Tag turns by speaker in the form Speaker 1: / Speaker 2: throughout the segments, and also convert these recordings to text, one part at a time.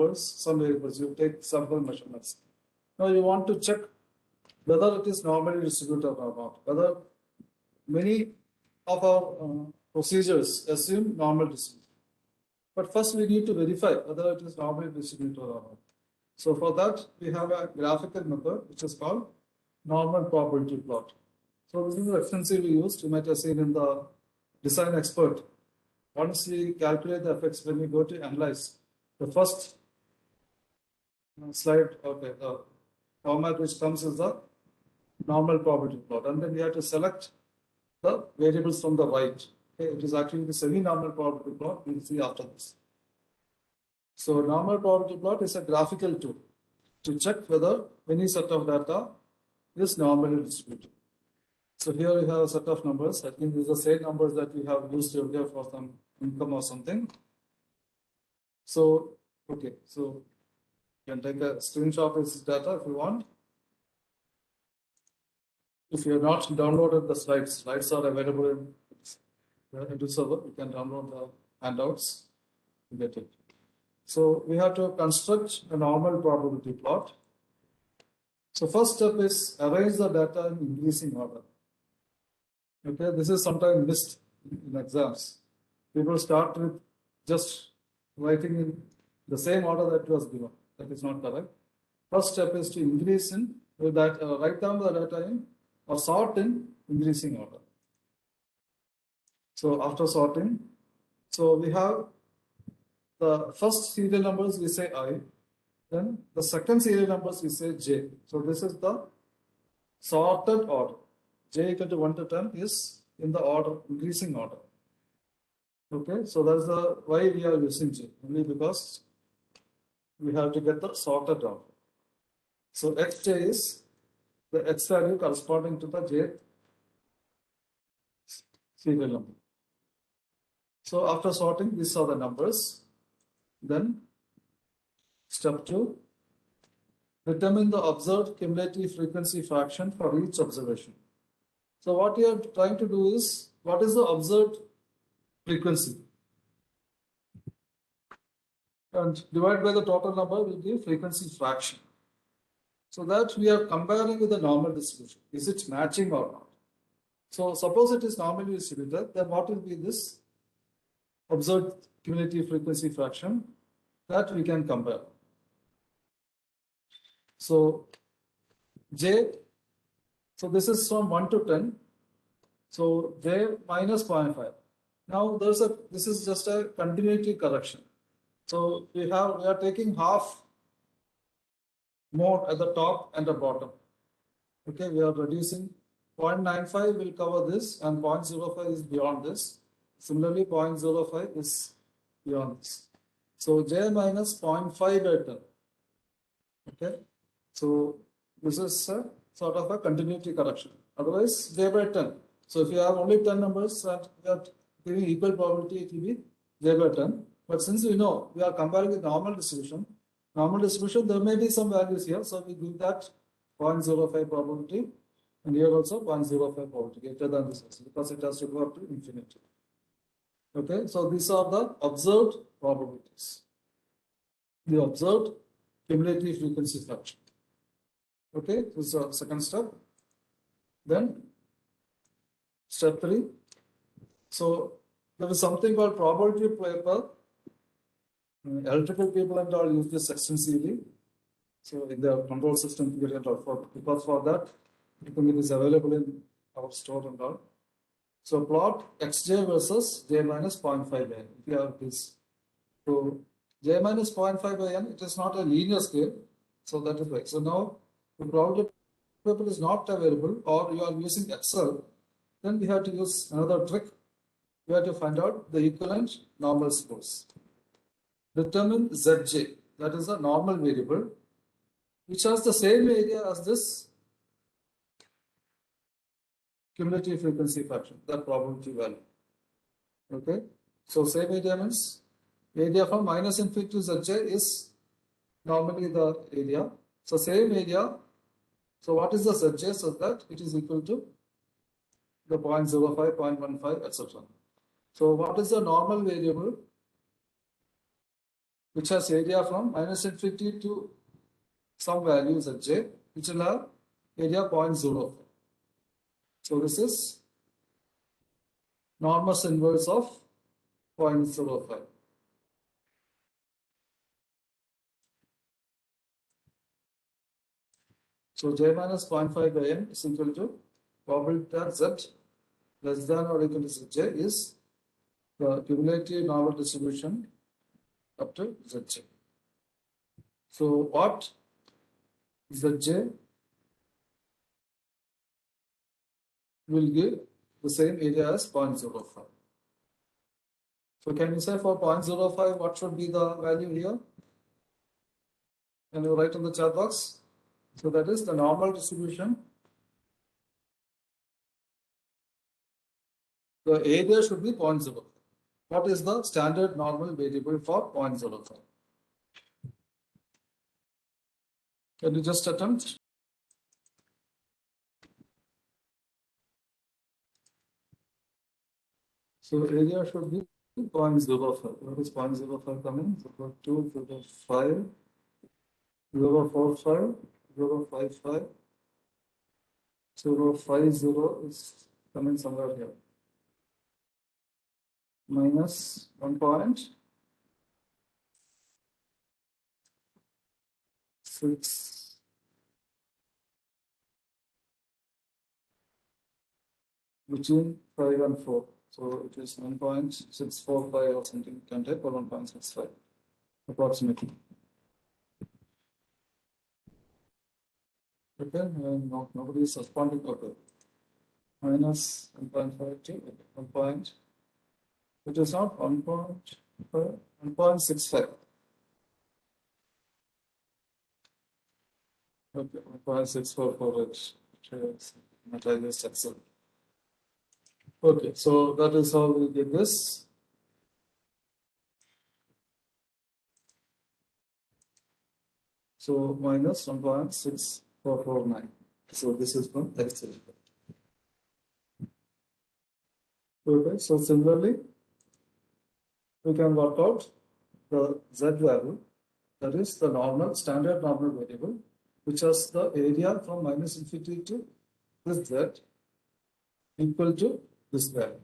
Speaker 1: numbers, some variables, you take sample measurements. Now you want to check whether it is normally distributed or not, whether many of our procedures assume normal distribution. But first we need to verify whether it is normally distributed or not. So for that, we have a graphical method which is called normal probability plot. So this is extensively used. You might have seen in the design expert. Once we calculate the effects, when we go to analyze, the first slide, okay, the format which comes is the normal probability plot, and then we have to select the variables from the right. Okay, it is actually the semi-normal probability plot. We'll see after this. So normal probability plot is a graphical tool to check whether any set of data is normally distributed. So here we have a set of numbers. I think these are the same numbers that we have used earlier for some income or something. So, okay, so you can take a screenshot of this data if you want. If you have not downloaded the slides, slides are available in the server. You can download the handouts to get it. So we have to construct a normal probability plot. So first step is arrange the data in increasing order. Okay, this is sometimes missed in exams. People start with just writing in the same order that was given. That is not correct. First step is to increase in that write down the data in or sort in increasing order. So after sorting, so we have the first serial numbers we say I, then the second serial numbers we say J. So this is the sorted order. J equal to 1 to 10 is in the order, increasing order. Okay, so that's the why we are using J, only because we have to get the sorted order. So Xj is the X value corresponding to the J serial number. So after sorting, these are the numbers. Then step 2, determine the observed cumulative frequency fraction for each observation. So what you are trying to do is, what is the observed frequency? And divide by the total number will give frequency fraction. So that we are comparing with the normal distribution. Is it matching or not? So suppose it is normally distributed, then what will be this observed cumulative frequency fraction that we can compare? So J, so this is from 1 to 10. So J minus 0.5. Now this is just a continuity correction. So we are taking half more at the top and the bottom. Okay, we are reducing 0.95 will cover this and 0.05 is beyond this. Similarly, 0.05 is beyond this. So J minus 0.5 by 10. Okay, so this is a sort of a continuity correction. Otherwise, J by 10. So if you have only 10 numbers and we are giving equal probability, it will be J by 10. But since we know we are comparing with normal distribution, there may be some values here. So we give that 0.05 probability, and here also 0.05 probability greater than this because it has to go up to infinity. Okay, so these are the observed probabilities. The observed cumulative frequency fraction. Okay, this is the second step. Then step 3. So there is something called probability paper. Electrical people and all use this extensively. So in their control system theory and all, because for that, I think it is available in our store and all. So plot Xj versus J minus 0.5 by n. If you have this. So J minus 0.5 by n, it is not a linear scale. So that is why. So now the probability paper is not available or you are using Excel, then we have to use another trick. We have to find out the equivalent normal scores. Determine Zj, that is a normal variable, which has the same area as this cumulative frequency fraction, that probability value. Okay, so same area means area from minus infinity to Zj is normally the area. So same area. So what is the Zj? So that it is equal to the 0.05, 0.15, etc. So what is the normal variable? which has area from minus infinity to some value Zj, which will have area 0.05. So this is enormous inverse of 0.05. So j minus 0.5 by n is equal to probability that z less than or equal to zj is the cumulative normal distribution up to zj. So what zj will give the same area as 0.05. So can you say for 0.05 what should be the value here? Can you write in the chat box? So that is the normal distribution. The area should be 0.05. What is the standard normal variable for 0.05? Can you just attempt? So area should be 0.05. What is 0.05 coming? 0.2, 0.5, 0.45, 0.55, 0.50 is coming somewhere here. Minus 1.6 between 5 and 4. So it is 1.645 or something, can take, or 1.65 approximately. Okay, and nobody is responding. Okay. Minus 1.5 to 1 point. It is not 1.5, 1.65. Okay, 1.644 for it. Materialized Excel. Okay, so that is how we get this. So minus 1.6449. So this is from Excel. Okay, so similarly, we can work out the Z value, that is the normal, standard normal variable, which has the area from minus infinity to this Z equal to this value.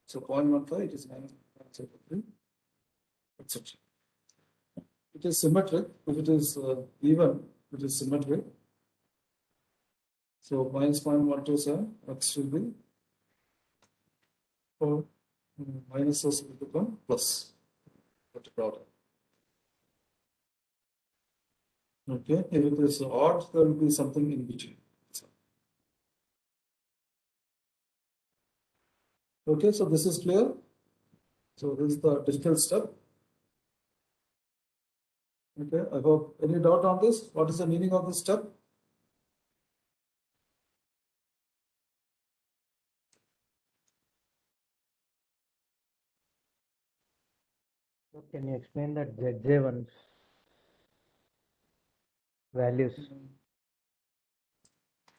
Speaker 1: So 0.15, it is minus 0.03, etc. It is symmetric. If it is even, it is symmetric. So minus 0.127, x will be, or minuses will become plus. Okay, if it is odd, there will be something in between. Okay, so this is clear. So this is the digital step. Okay, I hope. Any doubt on this? What is the meaning of this step?
Speaker 2: Can you explain that ZJ1 values?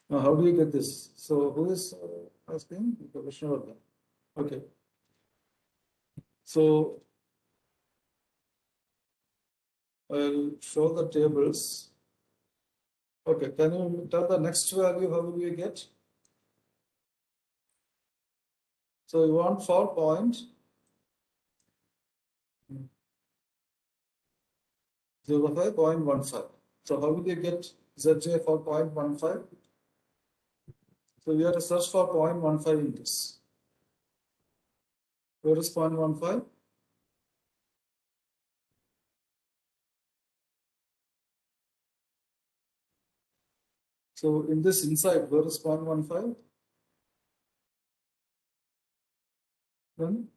Speaker 1: Now, how do you get this? So who is asking? Okay. So I'll show the tables. Okay, can you tell the next value how will you get? So you want 4.05. So how will you get ZJ for 0.15? So we have to search for 0.15 in this. Where is 0.15? So in this inside, where is 0.15? Then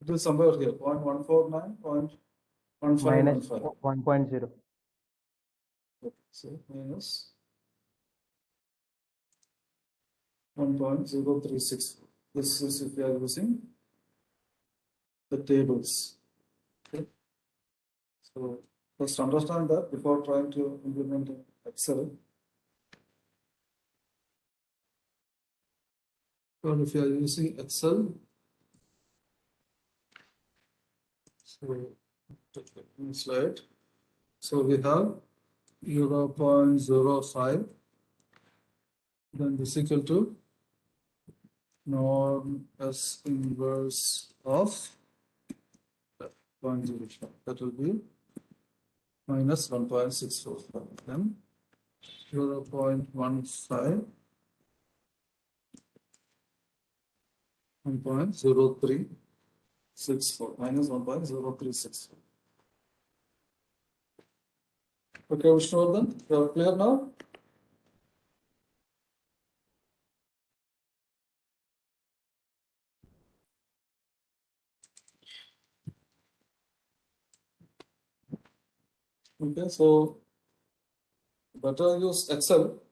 Speaker 1: it is somewhere here, 0.149, 0.1515.
Speaker 2: Minus 1.0.
Speaker 1: Okay, so minus 1.036. This is if we are using the tables. Okay. So first understand that before trying to implement Excel. Well, if you are using Excel, so slide. So we have 0.05, then this is equal to norm S inverse of 0.05. That will be minus 1.645. Then 0.15, 1.0364 minus 1.0364. Okay, Vishnuvardhan, you are clear now? Okay, so better use Excel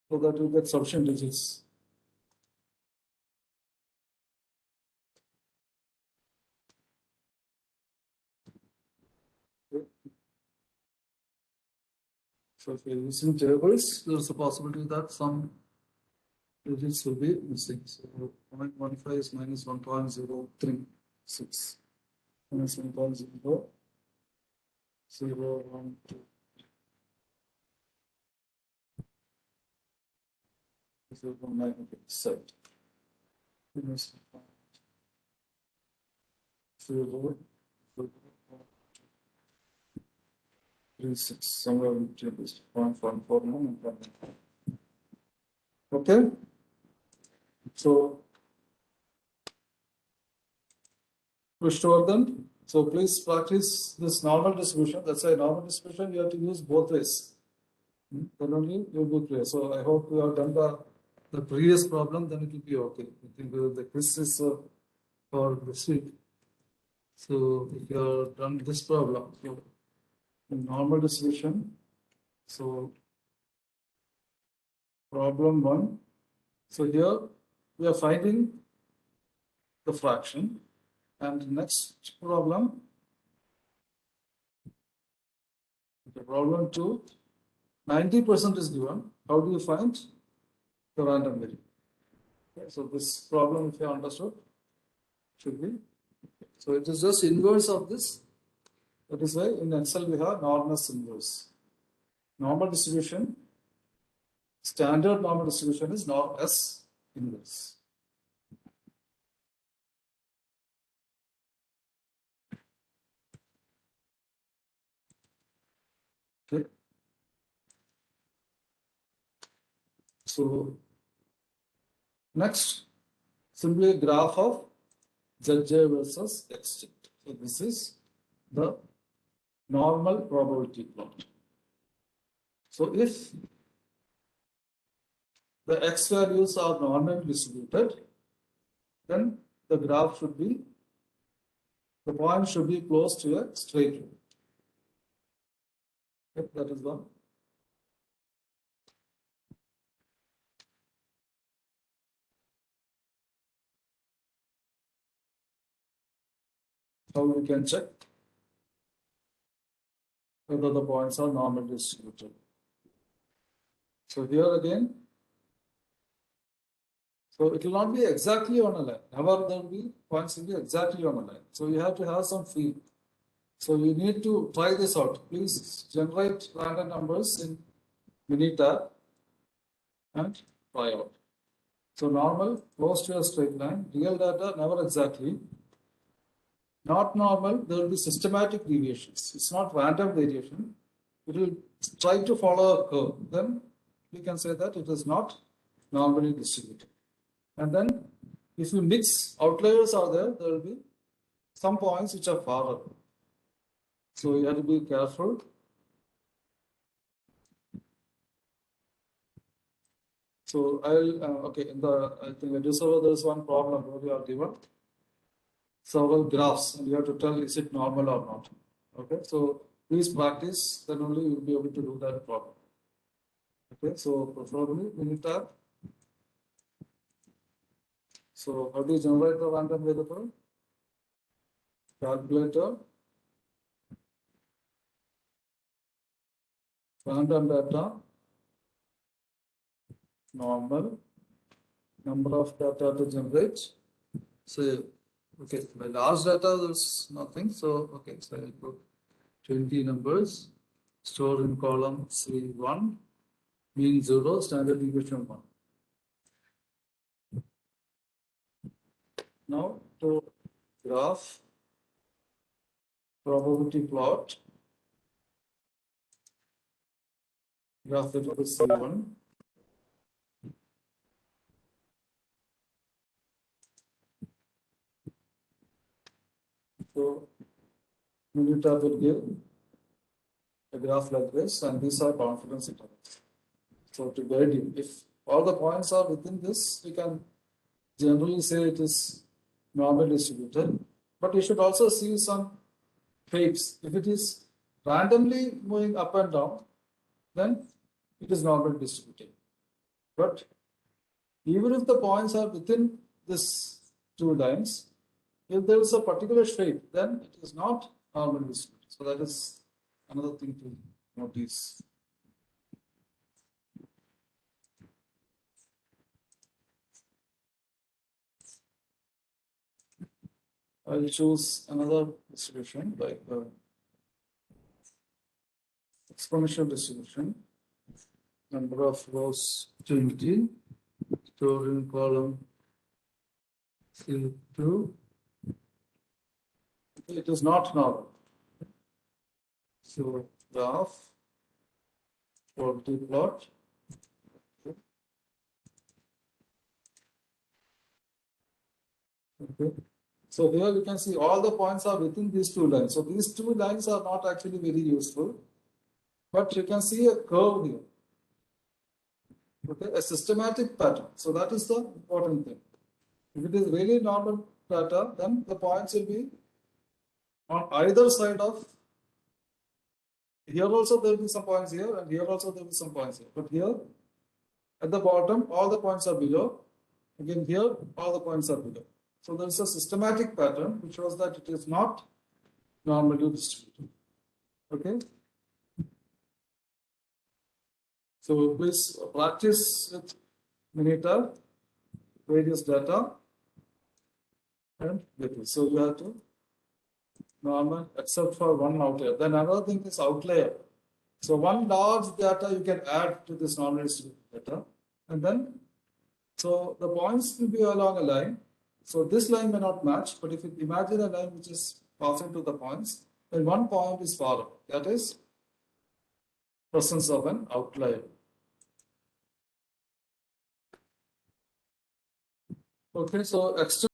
Speaker 1: so that you get sufficient digits. Okay. So if you're using tables, there's a possibility that some digits will be missing. So 0.15 is minus 1.036 minus 1.002. Set. Minus 0.36, somewhere between this 0.149 and 1. Okay, so Vishnuvardhan, so please practice this normal distribution. That's why normal distribution you have to use both ways. Then only you'll be clear. So I hope you have done the previous problem, then it will be okay. I think the quiz is for this week. So if you have done this problem, so in normal distribution, so problem 1. So here we are finding the fraction, and next problem, the problem 2, 90% is given. How do you find the random variable? Okay, so this problem, if you understood, should be. So it is just inverse of this. That is why in Excel we have norm S inverse. Normal distribution, standard normal distribution is norm S inverse. Okay. So next, simply a graph of ZJ versus XJ. So this is the normal probability plot. So if the X values are normally distributed, then the graph should be, the point should be close to a straight line. Okay, that is one. How we can check whether the points are normally distributed. So here again, so it will not be exactly on a line. Never there will be points will be exactly on a line. So you have to have some feel. So you need to try this out. Please generate random numbers in Minitab and try out. So normal, close to a straight line. Real data, never exactly. Not normal, there will be systematic deviations. It's not random variation. It will try to follow a curve. Then we can say that it is not normally distributed. And then if you mix outliers are there, there will be some points which are far away. So you have to be careful. So I'll, okay, in the, I think in December there is one problem where you are given several graphs and you have to tell is it normal or not. Okay, so please practice, then only you will be able to do that problem. Okay, so preferably Minitab. So how do you generate the random variable? Calculator, random data, normal, number of data to generate, say Okay, by large data, there's nothing. So, okay, so I put 20 numbers stored in column C1, mean 0, standard deviation 1. Now, to graph probability plot, graph it for C1. So, Minitab will give a graph like this, and these are confidence intervals. So, to guide you, if all the points are within this, we can generally say it is normally distributed. But you should also see some fades. If it is randomly moving up and down, then it is normally distributed. But even if the points are within this two lines, if there is a particular shape, then it is not normally distributed. So that is another thing to notice. I will choose another distribution like exponential distribution. Number of rows 20, stored in column C2. It is not normal. So graph probability plot. Okay. So here you can see all the points are within these two lines. So these two lines are not actually very useful, but you can see a curve here. Okay, a systematic pattern. So that is the important thing. If it is really normal data, then the points will be on either side of. Here also there will be some points here, and here also there will be some points here. But here at the bottom, all the points are below. Again, here all the points are below. So there is a systematic pattern which shows that it is not normally distributed. Okay. So please practice with Minitab, various data, and get it. So you have to normal except for one outlier. Then another thing is outlier. So one large data you can add to this normally distributed data, and then so the points will be along a line. So this line may not match, but if you imagine a line which is passing to the points, then one point is far away. That is presence of an outlier. Okay, so external